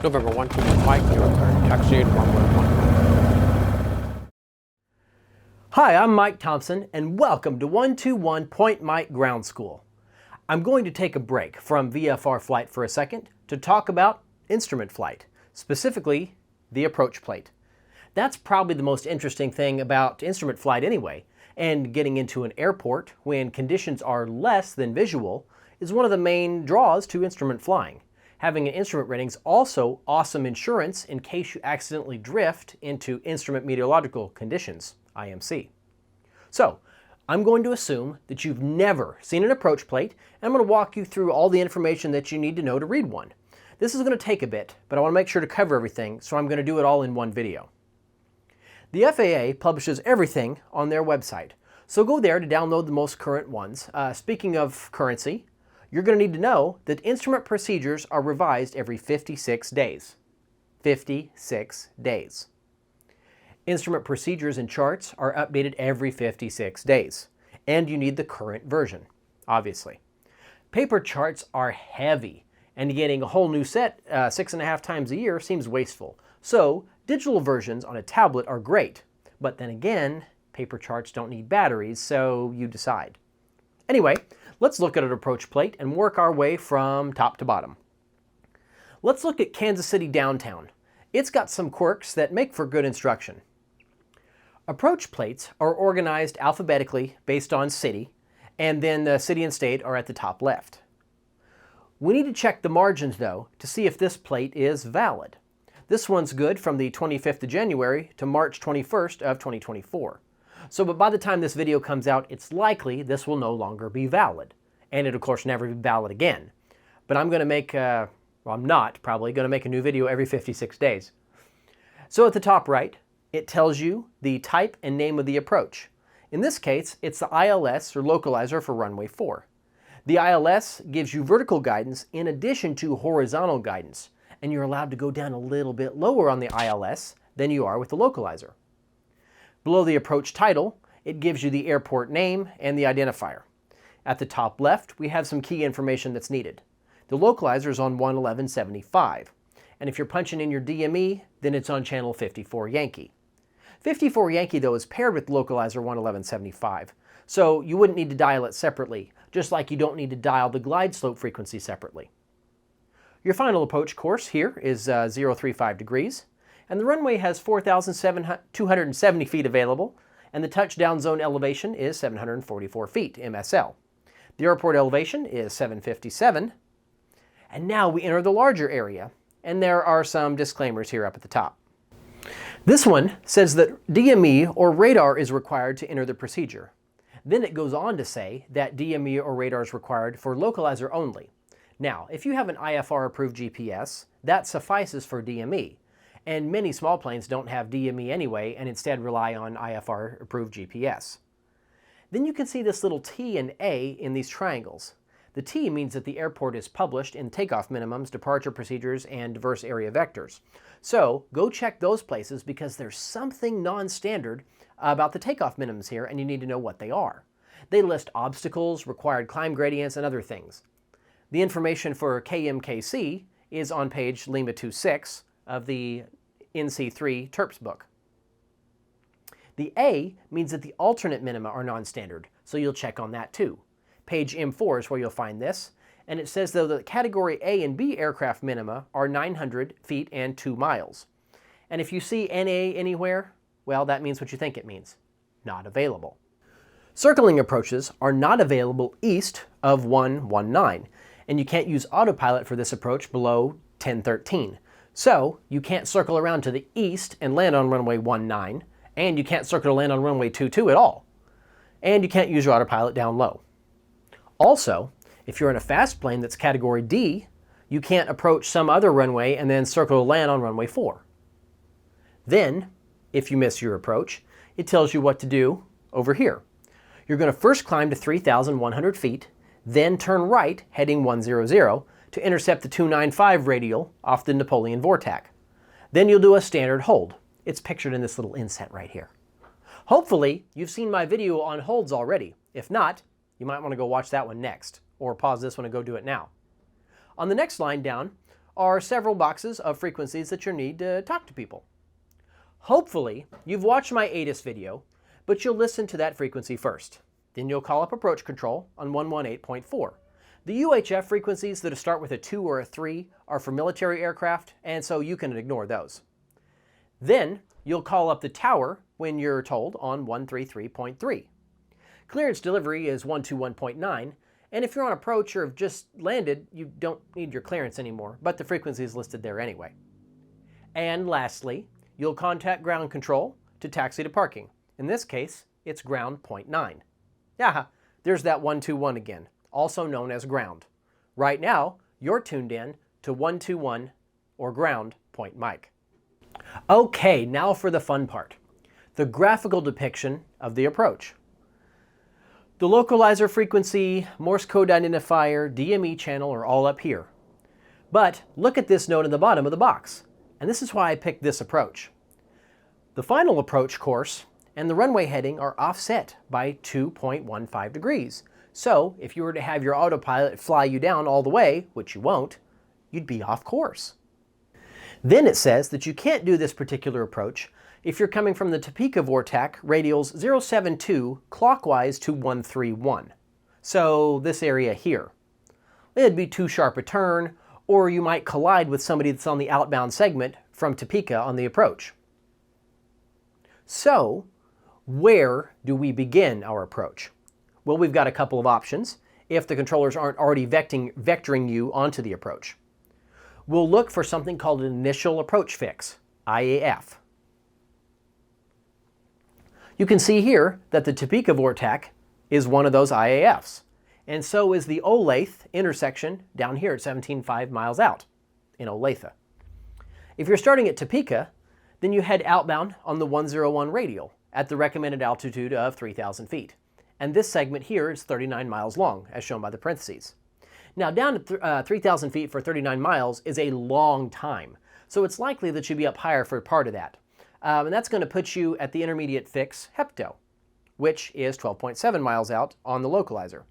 November 121 Mike, your turn. Taxiing runway 11. Hi, I'm Mike Thompson, and welcome to 121 Point Mike Ground School. I'm going to take a break from VFR flight for a second to talk about instrument flight, specifically the approach plate. That's probably the most interesting thing about instrument flight anyway, and getting into an airport when conditions are less than visual is one of the main draws to instrument flying. Having an instrument rating is also awesome insurance in case you accidentally drift into instrument meteorological conditions, IMC. So, I'm going to assume that you've never seen an approach plate, and I'm going to walk you through all the information that you need to know to read one. This is going to take a bit, but I want to make sure to cover everything, so I'm going to do it all in one video. The FAA publishes everything on their website, so go there to download the most current ones. Speaking of currency, you're going to need to know that instrument procedures are revised every 56 days. 56 days. Instrument procedures and charts are updated every 56 days. And you need the current version, obviously. Paper charts are heavy, and getting a whole new set 6.5 times a year seems wasteful. So, digital versions on a tablet are great. But then again, paper charts don't need batteries, so you decide. Anyway, let's look at an approach plate and work our way from top to bottom. Let's look at Kansas City downtown. It's got some quirks that make for good instruction. Approach plates are organized alphabetically based on city, and then the city and state are at the top left. We need to check the margins though to see if this plate is valid. This one's good from the 25th of January to March 21st of 2024. But by the time this video comes out, it's likely this will no longer be valid. And it'll of course never be valid again. But I'm going to make, I'm not probably going to make a new video every 56 days. So at the top right, it tells you the type and name of the approach. In this case, it's the ILS or localizer for runway 4. The ILS gives you vertical guidance in addition to horizontal guidance, and you're allowed to go down a little bit lower on the ILS than you are with the localizer. Below the approach title, it gives you the airport name and the identifier. At the top left, we have some key information that's needed. The localizer is on 111.75, and if you're punching in your DME, then it's on channel 54 Yankee. 54 Yankee, though, is paired with localizer 111.75, so you wouldn't need to dial it separately, just like you don't need to dial the glide slope frequency separately. Your final approach course here is 035 degrees, and the runway has 4,270 feet available, and the touchdown zone elevation is 744 feet MSL. The airport elevation is 757, and now we enter the larger area, and there are some disclaimers here up at the top. This one says that DME or radar is required to enter the procedure. Then it goes on to say that DME or radar is required for localizer only. Now, if you have an IFR approved GPS, that suffices for DME. And many small planes don't have DME anyway and instead rely on IFR approved GPS. Then you can see this little T and A in these triangles. The T means that the airport is published in takeoff minimums, departure procedures, and diverse area vectors. So go check those places because there's something non-standard about the takeoff minimums here and you need to know what they are. They list obstacles, required climb gradients, and other things. The information for KMKC is on page Lima 26 of the NC3 TERPS book. The A means that the alternate minima are non-standard, so you'll check on that too. Page M4 is where you'll find this, and it says though that category A and B aircraft minima are 900 feet and 2 miles. And if you see NA anywhere, well, that means what you think it means. Not available. Circling approaches are not available east of 119, and you can't use autopilot for this approach below 1013. So you can't circle around to the east and land on runway 19, and you can't circle to land on runway 22 at all. And you can't use your autopilot down low. Also, if you're in a fast plane that's category D, you can't approach some other runway and then circle to land on runway 4. Then, if you miss your approach, it tells you what to do over here. You're going to first climb to 3,100 feet, then turn right, heading 100, to intercept the 295 radial off the Napoleon Vortac. Then you'll do a standard hold. It's pictured in this little inset right here. Hopefully, you've seen my video on holds already. If not, you might want to go watch that one next, or pause this one and go do it now. On the next line down are several boxes of frequencies that you need to talk to people. Hopefully, you've watched my ATIS video, but you'll listen to that frequency first. Then you'll call up approach control on 118.4. The UHF frequencies that start with a 2 or a 3 are for military aircraft, and so you can ignore those. Then you'll call up the tower when you're told on 133.3. Clearance delivery is 121.9, and if you're on approach or have just landed, you don't need your clearance anymore, but the frequency is listed there anyway. And lastly, you'll contact ground control to taxi to parking. In this case, it's ground point 9. Yeah, there's that 121 again, also known as ground. Right now, you're tuned in to 121 or ground point Mike. Okay, now for the fun part, the graphical depiction of the approach. The localizer frequency, Morse code identifier, DME channel are all up here. But look at this note in the bottom of the box, and this is why I picked this approach. The final approach course and the runway heading are offset by 2.15 degrees. So if you were to have your autopilot fly you down all the way, which you won't, you'd be off course. Then it says that you can't do this particular approach if you're coming from the Topeka Vortac radials 072 clockwise to 131. So this area here. It'd be too sharp a turn, or you might collide with somebody that's on the outbound segment from Topeka on the approach. So, where do we begin our approach? Well, we've got a couple of options if the controllers aren't already vectoring you onto the approach. We'll look for something called an initial approach fix, IAF. You can see here that the Topeka Vortac is one of those IAFs, and so is the Olathe intersection down here at 17.5 miles out in Olathe. If you're starting at Topeka, then you head outbound on the 101 radial at the recommended altitude of 3,000 feet. And this segment here is 39 miles long, as shown by the parentheses. Now, down to 3,000 feet for 39 miles is a long time, so it's likely that you'll be up higher for part of that. And that's going to put you at the intermediate fix HEPTO, which is 12.7 miles out on the localizer.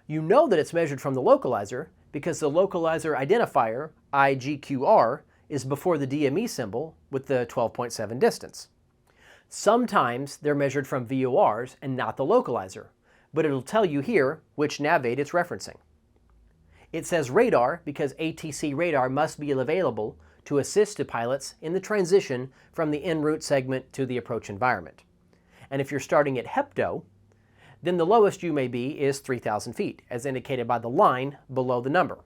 You know that it's measured from the localizer because the localizer identifier, IGQR, is before the DME symbol with the 12.7 distance. Sometimes they're measured from VORs and not the localizer, but it'll tell you here which nav aid it's referencing. It says radar because ATC radar must be available to assist the pilots in the transition from the en route segment to the approach environment. And if you're starting at HEPTO, then the lowest you may be is 3,000 feet, as indicated by the line below the number.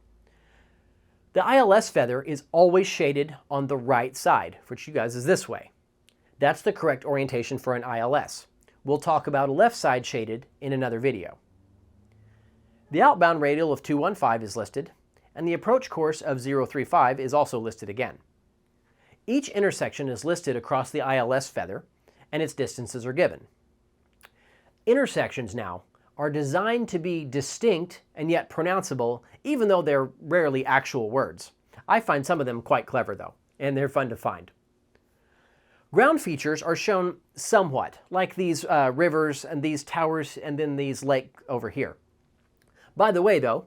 The ILS feather is always shaded on the right side, which you guys is this way. That's the correct orientation for an ILS. We'll talk about a left side shaded in another video. The outbound radial of 215 is listed, and the approach course of 035 is also listed again. Each intersection is listed across the ILS feather, and its distances are given. Intersections now are designed to be distinct and yet pronounceable, even though they're rarely actual words. I find some of them quite clever though, and they're fun to find. Ground features are shown somewhat, like these rivers and these towers and then these lake over here. By the way though,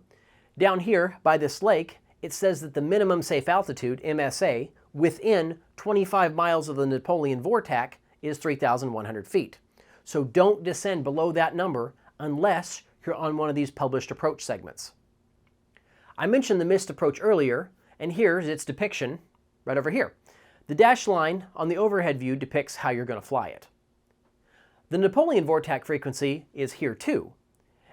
down here by this lake, it says that the minimum safe altitude, MSA, within 25 miles of the Napoleon Vortac is 3,100 feet. So don't descend below that number unless you're on one of these published approach segments. I mentioned the missed approach earlier, and here's its depiction right over here. The dashed line on the overhead view depicts how you're going to fly it. The Napoleon Vortac frequency is here too,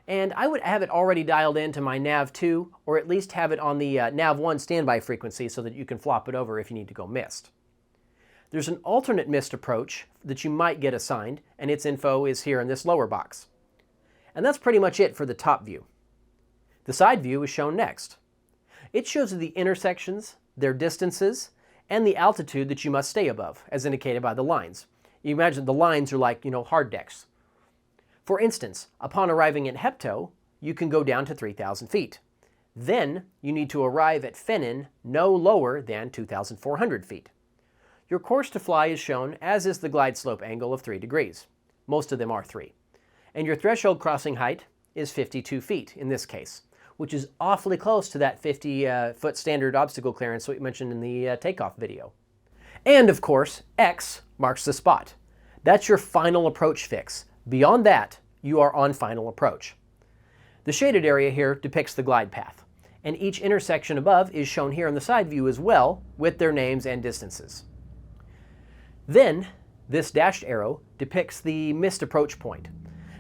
and I would have it already dialed into my NAV2 or at least have it on the NAV1 standby frequency so that you can flop it over if you need to go missed. There's an alternate missed approach that you might get assigned, and its info is here in this lower box. And that's pretty much it for the top view. The side view is shown next. It shows you the intersections, their distances, and the altitude that you must stay above, as indicated by the lines. You imagine the lines are like, hard decks. For instance, upon arriving at HEPTO, you can go down to 3,000 feet. Then you need to arrive at Fennin no lower than 2,400 feet. Your course to fly is shown, as is the glide slope angle of 3 degrees. Most of them are 3. And your threshold crossing height is 52 feet in this case, which is awfully close to that 50-foot standard obstacle clearance that we mentioned in the takeoff video. And of course, X marks the spot. That's your final approach fix. Beyond that, you are on final approach. The shaded area here depicts the glide path, and each intersection above is shown here in the side view as well, with their names and distances. Then, this dashed arrow depicts the missed approach point.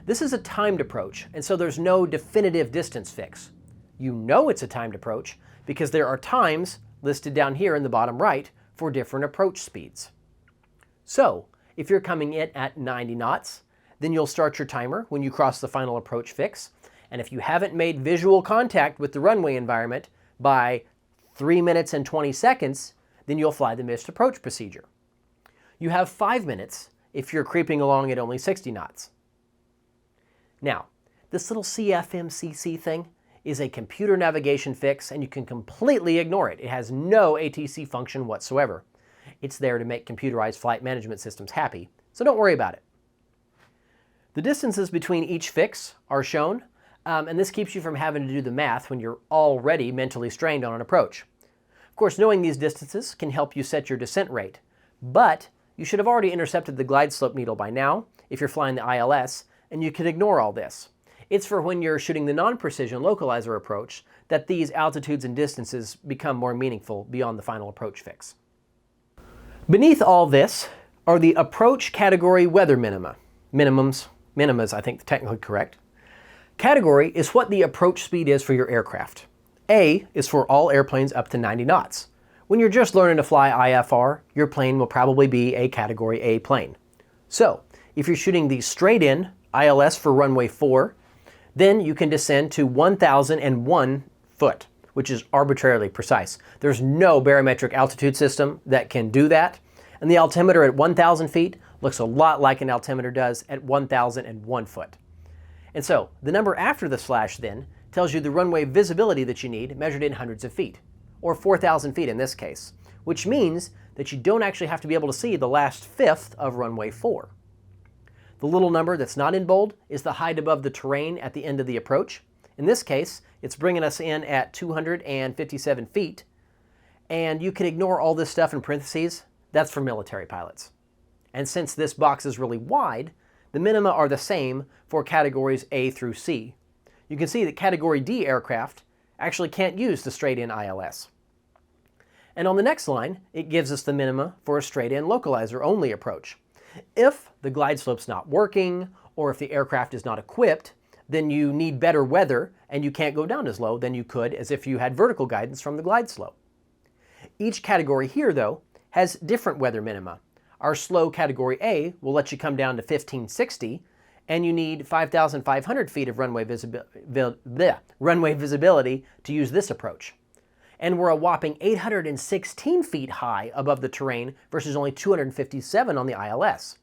This is a timed approach, and so there's no definitive distance fix. You know it's a timed approach because there are times listed down here in the bottom right for different approach speeds. So, if you're coming in at 90 knots, then you'll start your timer when you cross the final approach fix, and if you haven't made visual contact with the runway environment by 3 minutes and 20 seconds, then you'll fly the missed approach procedure. You have 5 minutes if you're creeping along at only 60 knots. Now, this little CFMCC thing is a computer navigation fix, and you can completely ignore it. It has no ATC function whatsoever. It's there to make computerized flight management systems happy, so don't worry about it. The distances between each fix are shown, and this keeps you from having to do the math when you're already mentally strained on an approach. Of course, knowing these distances can help you set your descent rate, but you should have already intercepted the glide slope needle by now if you're flying the ILS, and you can ignore all this. It's for when you're shooting the non-precision localizer approach that these altitudes and distances become more meaningful beyond the final approach fix. Beneath all this are the approach category weather minima. Minima is, I think, technically correct. Category is what the approach speed is for your aircraft. A is for all airplanes up to 90 knots. When you're just learning to fly IFR, your plane will probably be a Category A plane. So, if you're shooting the straight-in ILS for runway 4, then you can descend to 1,001 foot, which is arbitrarily precise. There's no barometric altitude system that can do that, and the altimeter at 1,000 feet looks a lot like an altimeter does at 1,001 foot. And so, the number after the slash then tells you the runway visibility that you need measured in hundreds of feet, or 4,000 feet in this case, which means that you don't actually have to be able to see the last fifth of runway 4. The little number that's not in bold is the height above the terrain at the end of the approach. In this case, it's bringing us in at 257 feet, and you can ignore all this stuff in parentheses. That's for military pilots. And since this box is really wide, the minima are the same for categories A through C. You can see that Category D aircraft actually can't use the straight-in ILS. And on the next line, it gives us the minima for a straight-in localizer-only approach. If the glide slope's not working, or if the aircraft is not equipped, then you need better weather and you can't go down as low than you could as if you had vertical guidance from the glide slope. Each category here, though, has different weather minima. Our slow Category A will let you come down to 1560, and you need 5,500 feet of runway visibility to use this approach. And we're a whopping 816 feet high above the terrain versus only 257 on the ILS.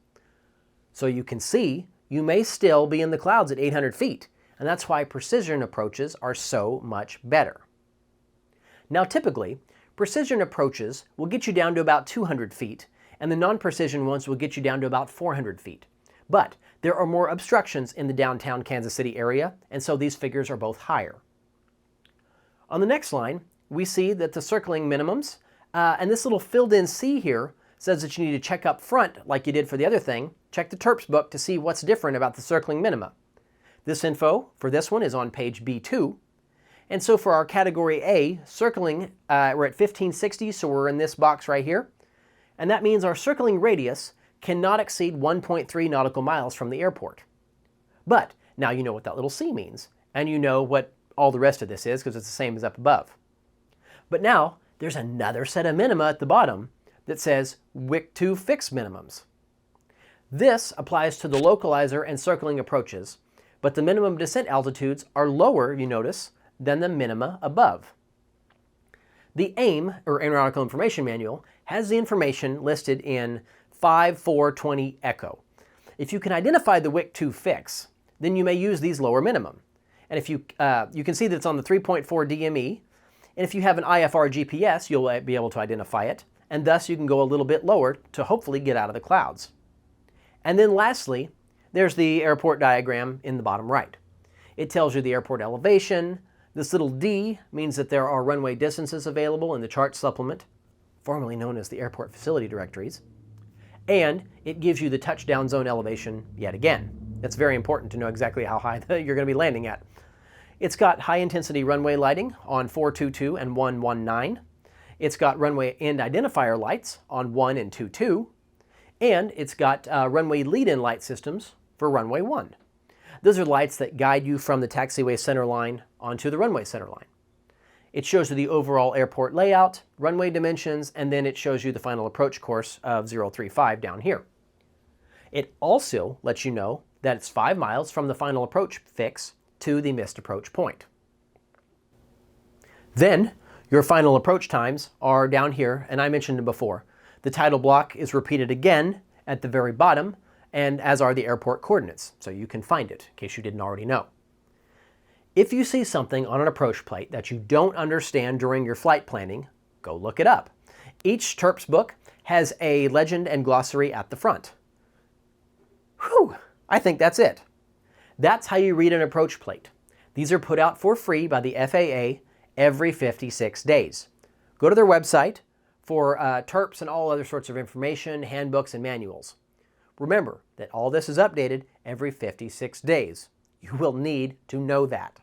So you can see you may still be in the clouds at 800 feet, and that's why precision approaches are so much better. Now typically, precision approaches will get you down to about 200 feet, and the non-precision ones will get you down to about 400 feet. But there are more obstructions in the downtown Kansas City area, and so these figures are both higher. On the next line, we see that the circling minimums, and this little filled-in C here says that you need to check up front like you did for the other thing. Check the TERPS book to see what's different about the circling minima. This info for this one is on page B2. And so for our Category A, circling, we're at 1560, so we're in this box right here. And that means our circling radius cannot exceed 1.3 nautical miles from the airport. But now you know what that little C means, and you know what all the rest of this is because it's the same as up above. But now there's another set of minima at the bottom that says WIC2 fix minimums. This applies to the localizer and circling approaches, but the minimum descent altitudes are lower, you notice, than the minima above. The AIM, or Aeronautical Information Manual, has the information listed in 5420 Echo. If you can identify the WIC2 fix, then you may use these lower minimum. And if you can see that it's on the 3.4 DME, and if you have an IFR GPS, you'll be able to identify it, and thus you can go a little bit lower to hopefully get out of the clouds. And then lastly, there's the airport diagram in the bottom right. It tells you the airport elevation, This little D means that there are runway distances available in the chart supplement, formerly known as the airport facility directories, and it gives you the touchdown zone elevation yet again. It's very important to know exactly how high you're going to be landing at. It's got high-intensity runway lighting on 422 and 119. It's got runway end identifier lights on 1 and 22. And it's got runway lead-in light systems for runway 1. Those are lights that guide you from the taxiway center line onto the runway center line. It shows you the overall airport layout, runway dimensions, and then it shows you the final approach course of 035 down here. It also lets you know that it's 5 miles from the final approach fix to the missed approach point. Then, your final approach times are down here, and I mentioned them before. The title block is repeated again at the very bottom, and as are the airport coordinates, so you can find it in case you didn't already know. If you see something on an approach plate that you don't understand during your flight planning, go look it up. Each TERPS book has a legend and glossary at the front. Whew, I think that's it. That's how you read an approach plate. These are put out for free by the FAA every 56 days. Go to their website for TERPS and all other sorts of information, handbooks, and manuals. Remember that all this is updated every 56 days. You will need to know that.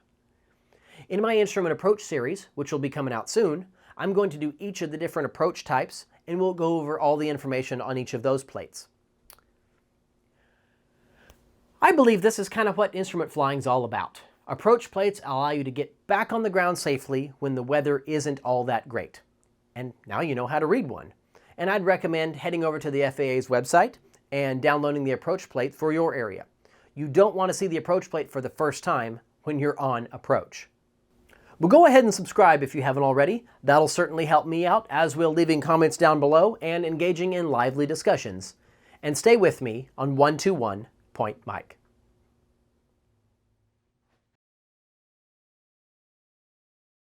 In my instrument approach series, which will be coming out soon, I'm going to do each of the different approach types, and we'll go over all the information on each of those plates. I believe this is kind of what instrument flying is all about. Approach plates allow you to get back on the ground safely when the weather isn't all that great. And now you know how to read one. And I'd recommend heading over to the FAA's website and downloading the approach plate for your area. You don't want to see the approach plate for the first time when you're on approach. But go ahead and subscribe if you haven't already. That'll certainly help me out, as will leaving comments down below and engaging in lively discussions. And stay with me on 121 Point Mike.